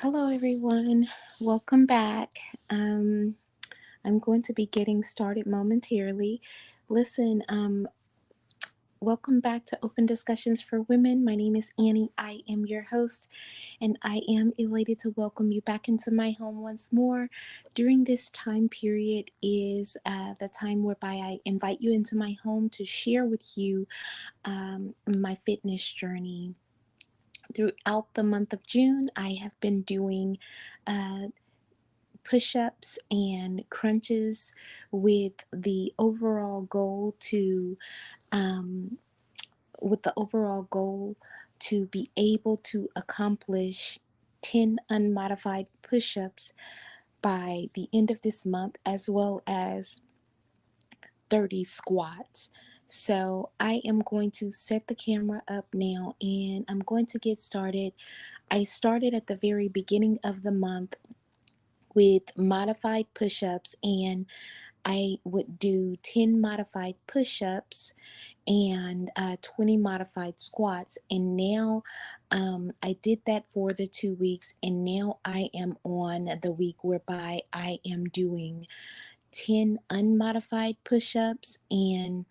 Hello, everyone. Welcome back. I'm going to be getting started momentarily. Listen, welcome back to Open Discussions for Women. My name is Annie. I am your host, and I am elated to welcome you back into my home once more. During this time period is the time whereby I invite you into my home to share with you my fitness journey. Throughout the month of June, I have been doing uh, push-ups and crunches with the overall goal to um, be able to accomplish 10 unmodified push-ups by the end of this month, as well as 30 squats. So I am going to set the camera up now and I'm going to get started. I started at the very beginning of the month with modified push-ups, and I would do 10 modified push-ups and 20 modified squats. And now I did that for the 2 weeks, and now I am on the week whereby I am doing 10 unmodified push-ups and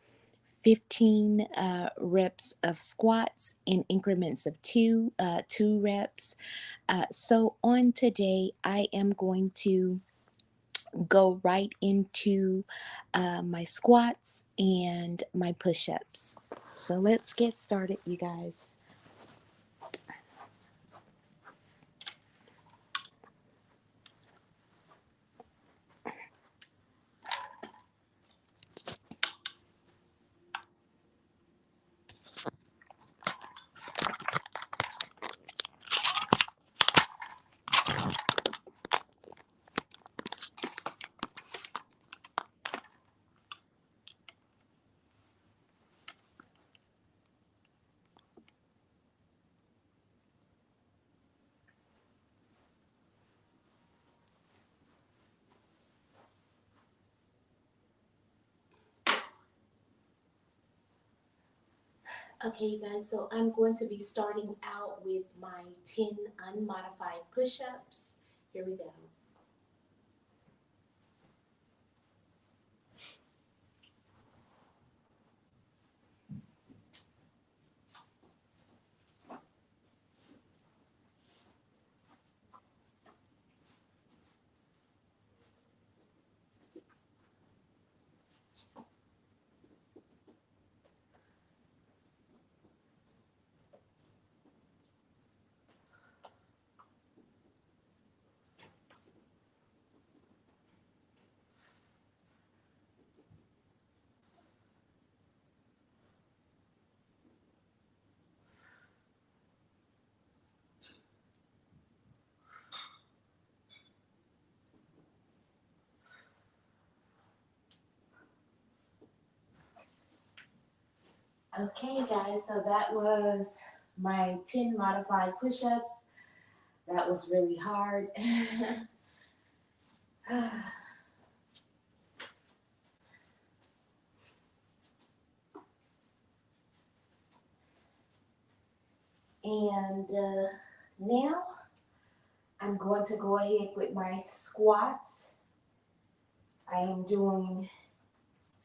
15 reps of squats in increments of two reps. So on today, I am going to go right into my squats and my push-ups. So let's get started, you guys. Okay, you guys, so I'm going to be starting out with my 10 unmodified push-ups. Here we go. Okay, guys, so that was my 10 modified push-ups. That was really hard. And now I'm going to go ahead with my squats. I am doing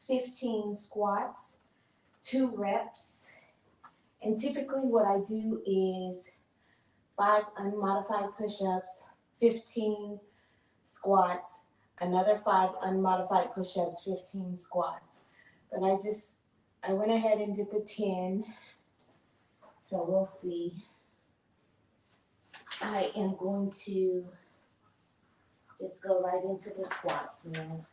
15 squats, 2 reps. And typically what I do is 5 unmodified push-ups, 15 squats, another 5 unmodified push-ups, 15 squats. But I went ahead and did the 10. So we'll see. I am going to just go right into the squats now.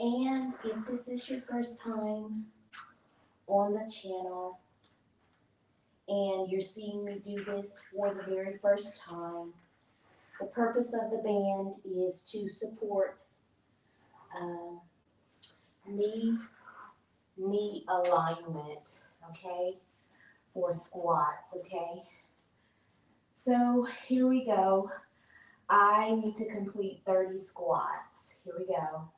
And if this is your first time on the channel and you're seeing me do this for the very first time, the purpose of the band is to support knee alignment, okay, for squats, okay. So here we go. I need to complete 30 squats. Here we go.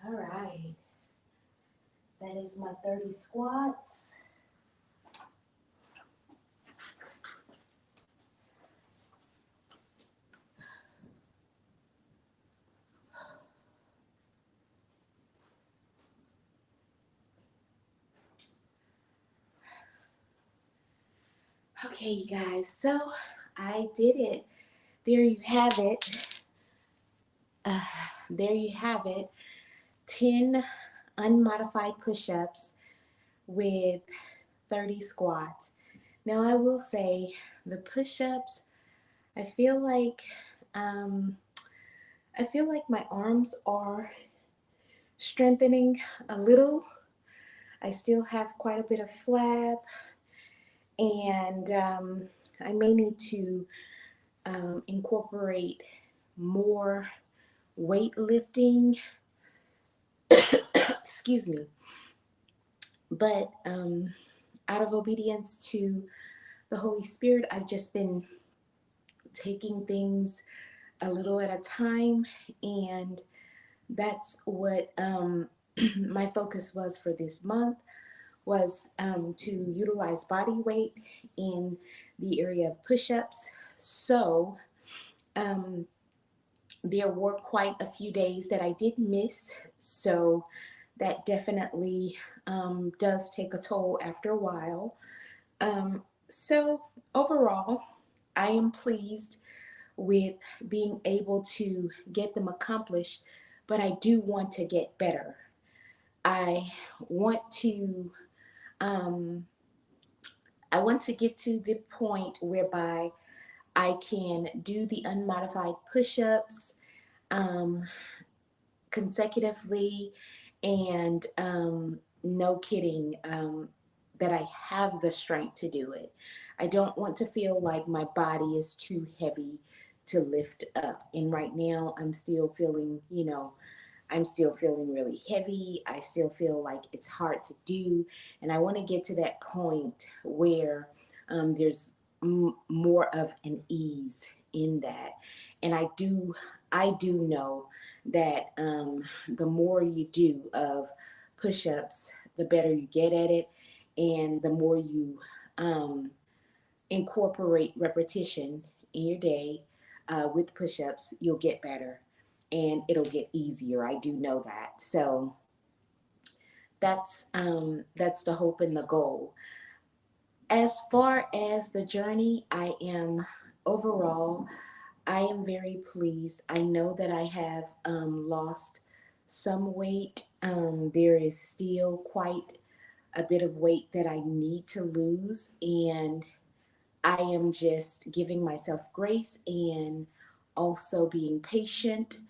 All right. That is my 30 squats. Okay, you guys, so I did it. There you have it. Uh, there you have it. 10 unmodified push ups with 30 squats. Now, I will say the push ups, I feel like. Um, I feel like my arms are strengthening a little. I still have quite a bit of flab, and I may need to incorporate more weightlifting. Excuse me. But out of obedience to the Holy Spirit, I've just been taking things a little at a time, and that's what my focus was for this month, was to utilize body weight in the area of push-ups. So um, there were quite a few days that I did miss, so that definitely does take a toll after a while. So overall, I am pleased with being able to get them accomplished, but I do want to get better. I want to um, I want to get to the point whereby I can do the unmodified push-ups um, consecutively, and no kidding, that I have the strength to do it. I don't want to feel like my body is too heavy to lift up. And right now, I'm still feeling really heavy. I still feel like it's hard to do. And I want to get to that point where there's more of an ease in that. And I do know that the more you do of push-ups, the better you get at it. And the more you um, incorporate repetition in your day with push-ups, you'll get better and it'll get easier. I do know that. So that's the hope and the goal. As far as the journey, I am very pleased. I know that I have lost some weight. There is still quite a bit of weight that I need to lose, and I am just giving myself grace and also being patient.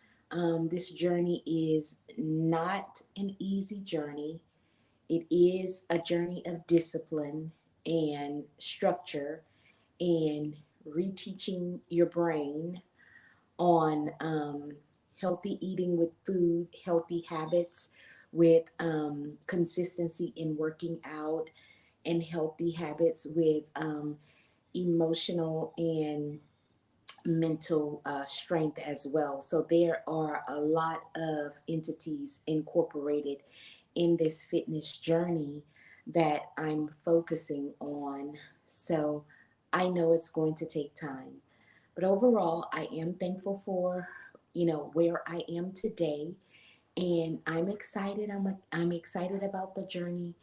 This journey is not an easy journey. It is a journey of discipline and structure and reteaching your brain on healthy eating with food, healthy habits with consistency in working out, and healthy habits with emotional and mental strength as well. So there are a lot of entities incorporated in this fitness journey that I'm focusing on. So I know it's going to take time. But overall, I am thankful for, where I am today, and I'm excited. I'm excited about the journey.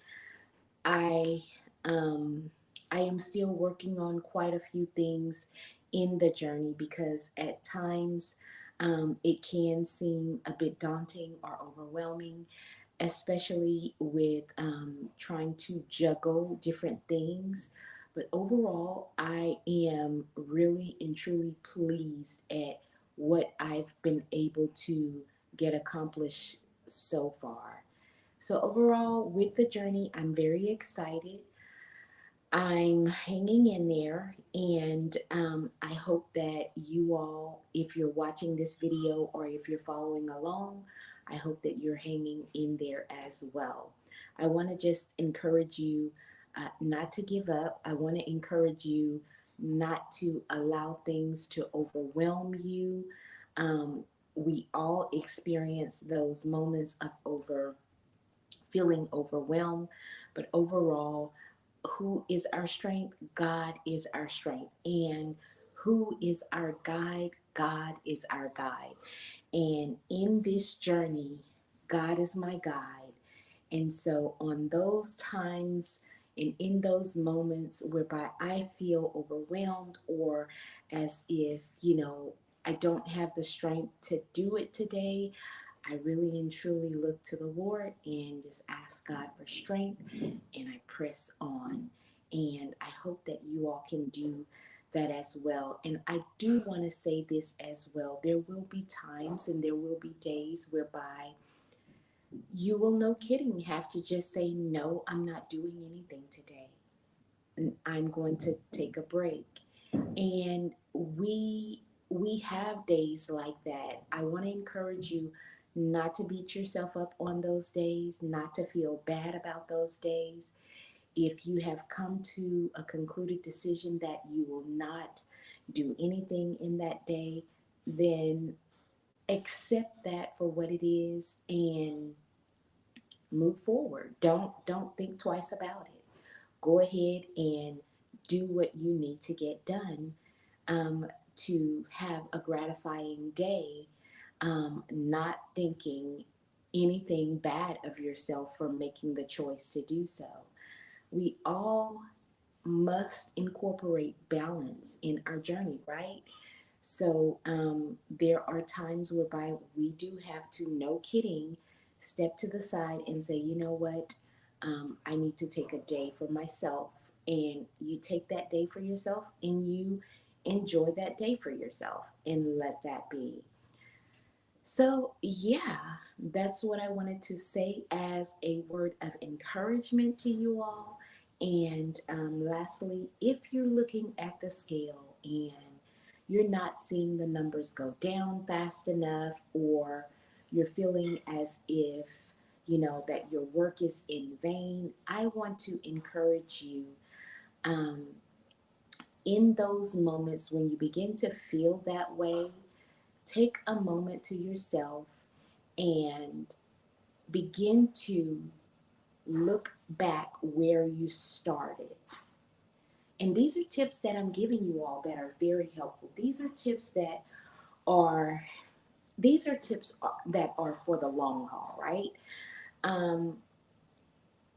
I um I am still working on quite a few things in the journey because at times it can seem a bit daunting or overwhelming, especially with trying to juggle different things. But overall, I am really and truly pleased at what I've been able to get accomplished so far. So, overall, with the journey, I'm very excited. I'm hanging in there, and I hope that you all, if you're watching this video or if you're following along, I hope that you're hanging in there as well. I want to just encourage you not to give up. I want to encourage you not to allow things to overwhelm you. Um, we all experience those moments of feeling overwhelmed, but overall, who is our strength? God is our strength. And who is our guide? God is our guide. And in this journey, God is my guide. And so, on those times and in those moments whereby I feel overwhelmed or as if, I don't have the strength to do it today, I really and truly look to the Lord and just ask God for strength, and I press on. And I hope that you all can do that as well. And I do want to say this as well. There will be times and there will be days whereby you will, no kidding, have to just say, no, I'm not doing anything today. I'm going to take a break. And we have days like that. I want to encourage you not to beat yourself up on those days, not to feel bad about those days. If you have come to a concluded decision that you will not do anything in that day, then accept that for what it is and move forward. Don't think twice about it. Go ahead and do what you need to get done to have a gratifying day, not thinking anything bad of yourself for making the choice to do so. We all must incorporate balance in our journey, right? So there are times whereby we do have to, no kidding, step to the side and say, you know what, I need to take a day for myself. And you take that day for yourself and you enjoy that day for yourself and let that be. So, yeah, that's what I wanted to say as a word of encouragement to you all. And lastly, if you're looking at the scale and you're not seeing the numbers go down fast enough, or you're feeling as if, that your work is in vain, I want to encourage you um, in those moments when you begin to feel that way, take a moment to yourself and begin to look back where you started. And these are tips that I'm giving you all that are very helpful. Are these are tips that are for the long haul, right? Um,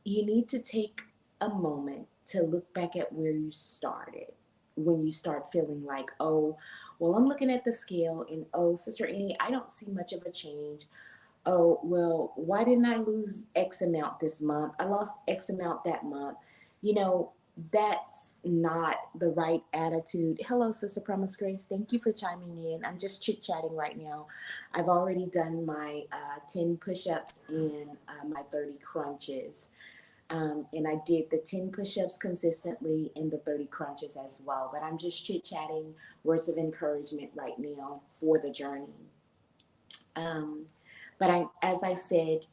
you need to take a moment to look back at where you started. When you start feeling like, oh, well, I'm looking at the scale and, oh, Sister Annie, I don't see much of a change. Oh, well, why didn't I lose X amount this month? I lost X amount that month. You know, that's not the right attitude. Hello, Sister Promise Grace. Thank you for chiming in. I'm just chit chatting right now. I've already done my 10 push ups and my 30 crunches. And I did the 10 push ups consistently and the 30 crunches as well. But I'm just chit chatting, words of encouragement right now for the journey. Um, as I said,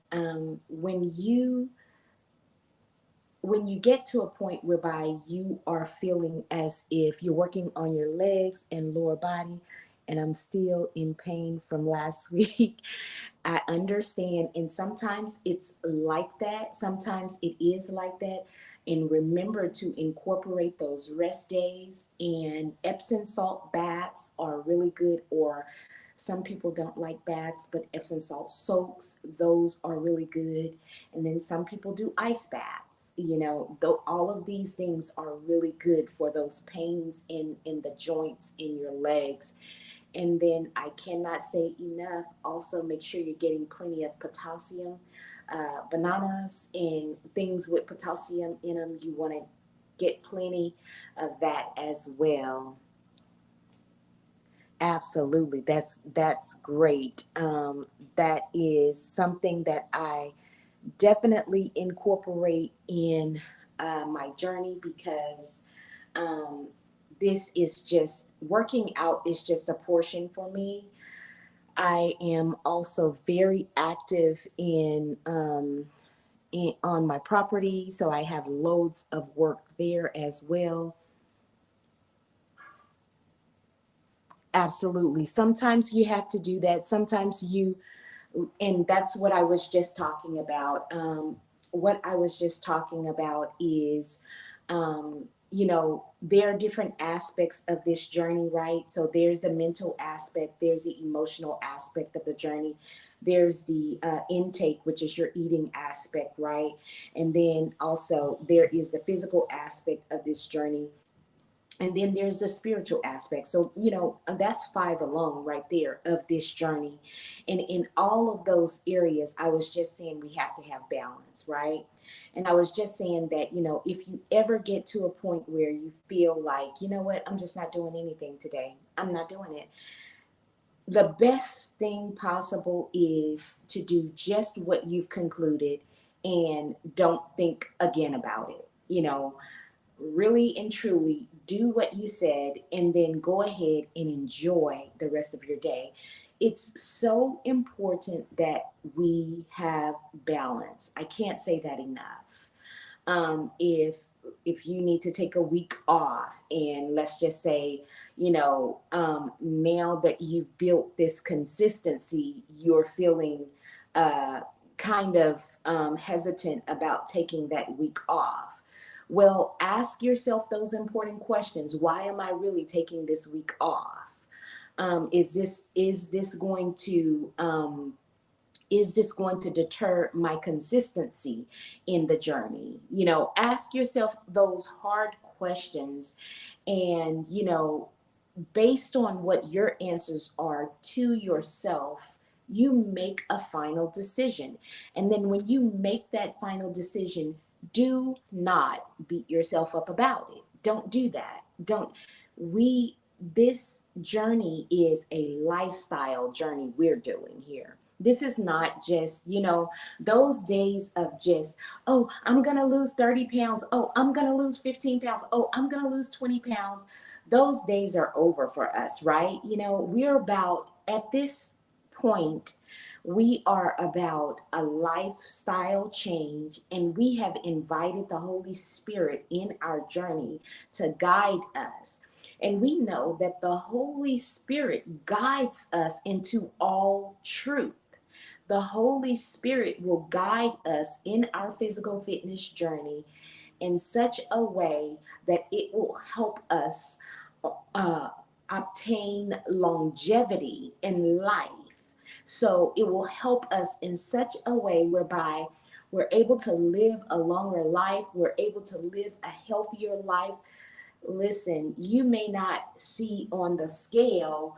when you get to a point whereby you are feeling as if you're working on your legs and lower body, and I'm still in pain from last week, I understand. And sometimes it's like that. Sometimes it is like that. And remember to incorporate those rest days, and Epsom salt baths are really good. Or some people don't like baths, but Epsom salt soaks, those are really good. And then some people do ice baths. Though all of these things are really good for those pains in the joints in your legs. And then I cannot say enough, also make sure you're getting plenty of potassium. Bananas and things with potassium in them, you want to get plenty of that as well. Absolutely, that's great. That is something that I definitely incorporate in my journey, because um, this is just working out is just a portion for me. I am also very active on my property, so I have loads of work there as well. Absolutely. Sometimes you have to do that. Sometimes and that's what I was just talking about. What I was just talking about is, there are different aspects of this journey, right? So there's the mental aspect, there's the emotional aspect of the journey, there's the intake, which is your eating aspect, right? And then also there is the physical aspect of this journey, and then there's the spiritual aspect. So that's five alone right there of this journey. And in all of those areas, I was just saying we have to have balance, right? And I was just saying that if you ever get to a point where you feel like, you know what, I'm just not doing anything today, I'm not doing it, the best thing possible is to do just what you've concluded and don't think again about it. Really and truly do what you said, and then go ahead and enjoy the rest of your day. It's so important that we have balance. I can't say that enough. If you need to take a week off, and let's just say, now that you've built this consistency, you're feeling uh, kind of hesitant about taking that week off. Well, ask yourself those important questions. Why am I really taking this week off? Is this going to deter my consistency in the journey? Ask yourself those hard questions, and based on what your answers are to yourself, you make a final decision. And then when you make that final decision, do not beat yourself up about it. Don't do that. Don't. This journey is a lifestyle journey we're doing here. This is not just, those days of just, oh, I'm going to lose 30 pounds. Oh, I'm going to lose 15 pounds. Oh, I'm going to lose 20 pounds. Those days are over for us, right? We're about, at this point, we are about a lifestyle change, and we have invited the Holy Spirit in our journey to guide us. And we know that the Holy Spirit guides us into all truth. The Holy Spirit will guide us in our physical fitness journey in such a way that it will help us uh, obtain longevity in life. So it will help us in such a way whereby we're able to live a longer life, we're able to live a healthier life. Listen, you may not see on the scale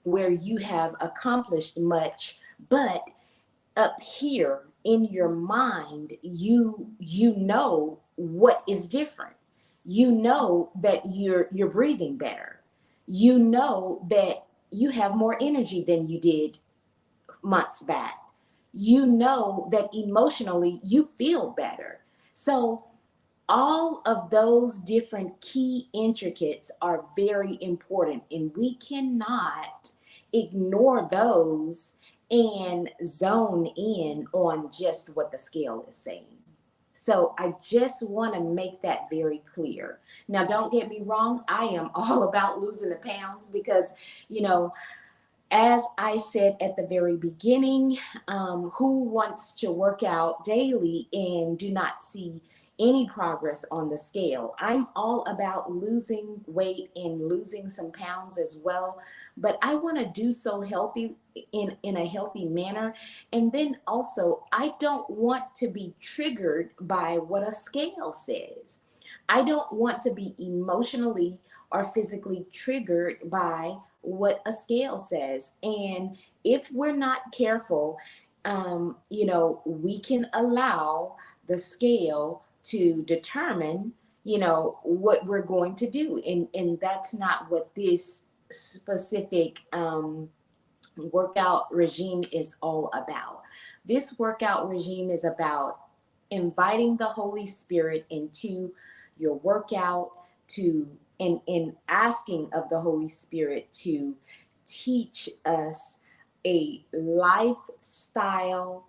where you have accomplished much, but up here in your mind, you know what is different. You know that you're breathing better. You know that you have more energy than you did months back. You know that emotionally you feel better. So all of those different key intricates are very important, and we cannot ignore those and zone in on just what the scale is saying. So I just want to make that very clear. Now, don't get me wrong, I am all about losing the pounds because, you know, as I said at the very beginning, who wants to work out daily and do not see any progress on the scale? I'm all about losing weight and losing some pounds as well, but I want to do so healthy in a healthy manner. And then also, I don't want to be triggered by what a scale says. I don't want to be emotionally or physically triggered by what a scale says. And if we're not careful, we can allow the scale to determine, what we're going to do. And that's not what this specific workout regime is all about. This workout regime is about inviting the Holy Spirit into your workout to and asking of the Holy Spirit to teach us a lifestyle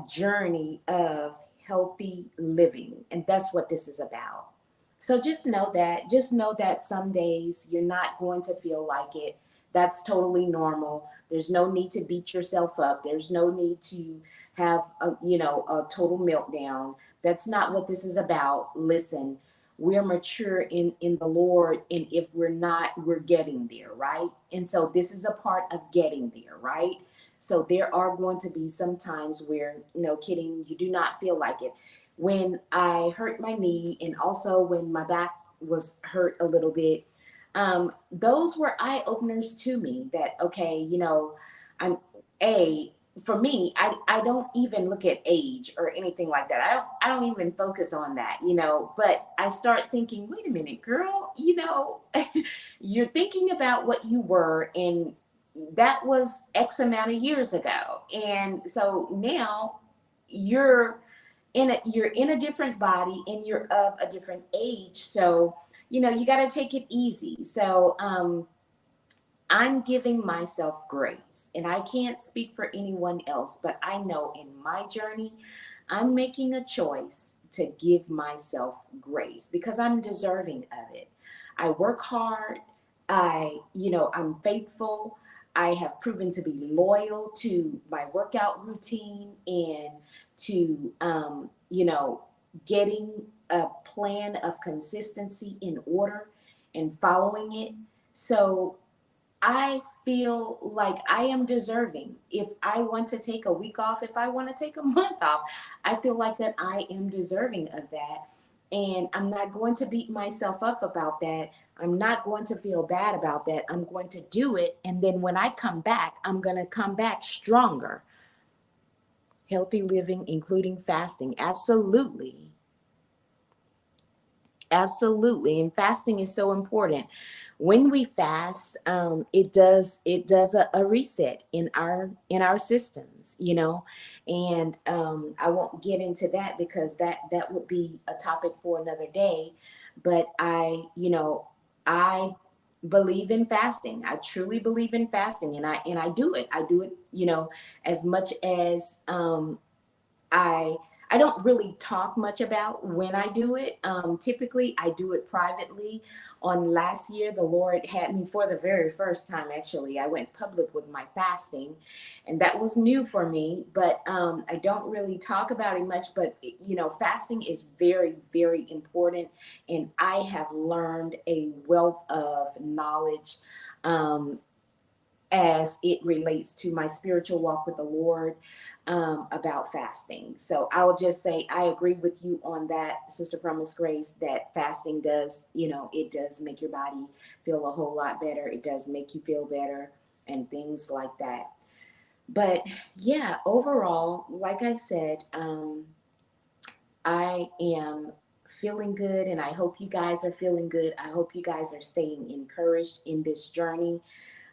journey of healthy living. And that's what this is about. So just know that some days you're not going to feel like it. That's totally normal. There's no need to beat yourself up. There's no need to have a total meltdown. That's not what this is about. Listen, we're mature in the Lord, and if we're not, we're getting there, right? And so this is a part of getting there, right? So there are going to be some times where, no kidding, you do not feel like it. When I hurt my knee, and also when my back was hurt a little bit, those were eye openers to me that, okay, I'm a for me, I don't even look at age or anything like that. I don't even focus on that, but I start thinking, wait a minute, girl, you're thinking about what you were, and that was X amount of years ago. And so now you're you're in a different body, and you're of a different age. So, you got to take it easy. So, I'm giving myself grace, and I can't speak for anyone else, but I know in my journey, I'm making a choice to give myself grace because I'm deserving of it. I work hard. I'm faithful. I have proven to be loyal to my workout routine and to, getting a plan of consistency in order and following it. So I feel like I am deserving. If I want to take a week off, if I want to take a month off, I feel like that I am deserving of that. And I'm not going to beat myself up about that. I'm not going to feel bad about that. I'm going to do it. And then when I come back, I'm going to come back stronger. Healthy living, including fasting. Absolutely. Absolutely. And fasting is so important. When we fast, it does a reset in our systems, and I won't get into that because that would be a topic for another day. But I believe in fasting. I truly believe in fasting, and I do it. I do it, as much as I I don't really talk much about when I do it. Typically, I do it privately. On last year, the Lord had me for the very first time. Actually, I went public with my fasting, and that was new for me. But I don't really talk about it much. But fasting is very, very important, and I have learned a wealth of knowledge. As it relates to my spiritual walk with the Lord, about fasting. So I will just say I agree with you on that, Sister Promise Grace, that fasting does, it does make your body feel a whole lot better. It does make you feel better and things like that. But yeah, overall, like I said, I am feeling good, and I hope you guys are feeling good. I hope you guys are staying encouraged in this journey.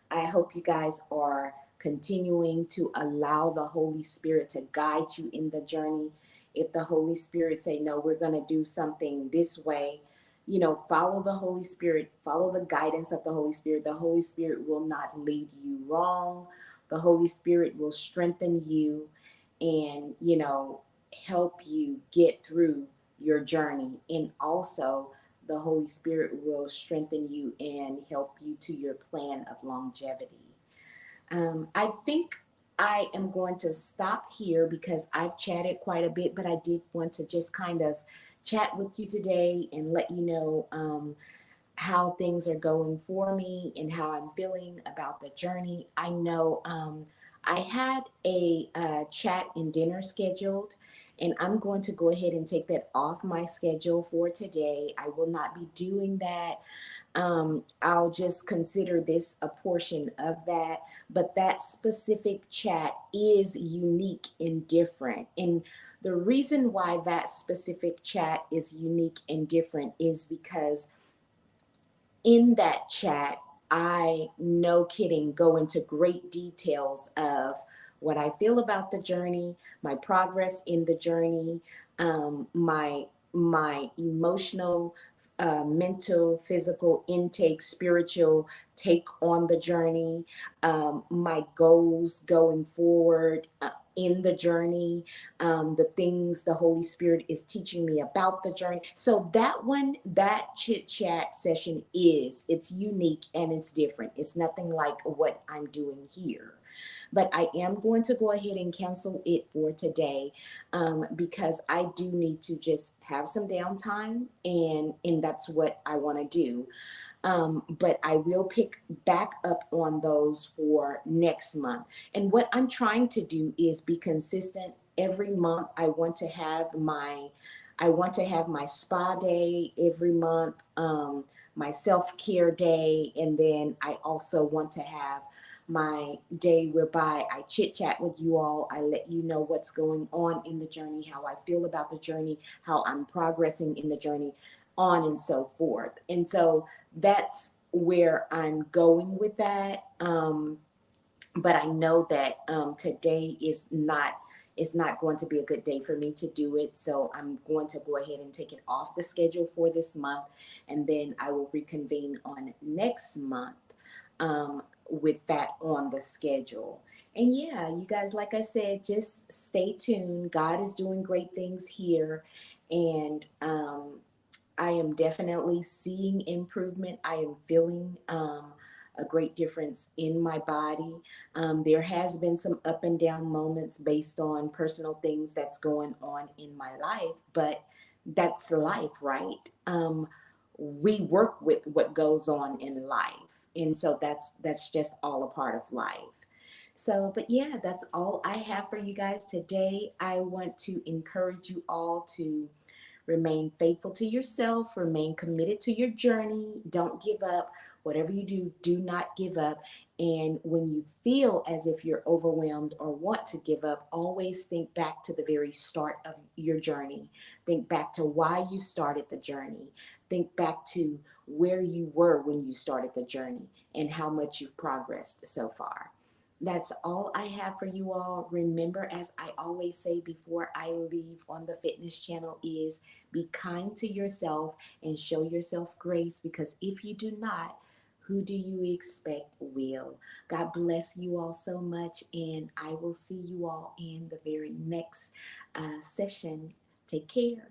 I hope you guys are continuing to allow the Holy Spirit to guide you in the journey. If the Holy Spirit say, no, we're going to do something this way, follow the Holy Spirit, follow the guidance of the Holy Spirit. The Holy Spirit will not lead you wrong. The Holy Spirit will strengthen you and, help you get through your journey. And also, the Holy Spirit will strengthen you and help you to your plan of longevity. I think I am going to stop here because I've chatted quite a bit, but I did want to just kind of chat with you today and let you know how things are going for me and how I'm feeling about the journey. I know I had a chat and dinner scheduled, and I'm going to go ahead and take that off my schedule for today. I will not be doing that. I'll just consider this a portion of that, but that specific chat is unique and different. And the reason why that specific chat is unique and different is because in that chat, I, no kidding, go into great details of what I feel about the journey, my progress in the journey, my emotional, mental, physical intake, spiritual take on the journey, my goals going forward in the journey, the things the Holy Spirit is teaching me about the journey. So that one, that chit chat session it's unique and it's different. It's nothing like what I'm doing here. But I am going to go ahead and cancel it for today because I do need to just have some downtime, and that's what I want to do. But I will pick back up on those for next month. And what I'm trying to do is be consistent. Every month I want to have my spa day every month, my self-care day, and then I also want to have my day whereby I chit chat with you all. I let you know what's going on in the journey, how I feel about the journey, how I'm progressing in the journey, on and so forth. And so that's where I'm going with that. But I know that today is not going to be a good day for me to do it. So I'm going to go ahead and take it off the schedule for this month, and then I will reconvene on next month with that on the schedule. And yeah, you guys, like I said, just stay tuned. God is doing great things here, and I am definitely seeing improvement. I am feeling a great difference in my body. There has been some up and down moments based on personal things that's going on in my life, but that's life, right? We work with what goes on in life, and so that's just all a part of life. So, but yeah, that's all I have for you guys today. I want to encourage you all to remain faithful to yourself, remain committed to your journey. Don't give up. Whatever you do, do not give up. And when you feel as if you're overwhelmed or want to give up, always think back to the very start of your journey. Think back to why you started the journey. Think back to where you were when you started the journey and how much you've progressed so far. That's all I have for you all. Remember, as I always say before I leave on the fitness channel, is be kind to yourself and show yourself grace, because if you do not, who do you expect will? God bless you all so much, and I will see you all in the very next session. Take care.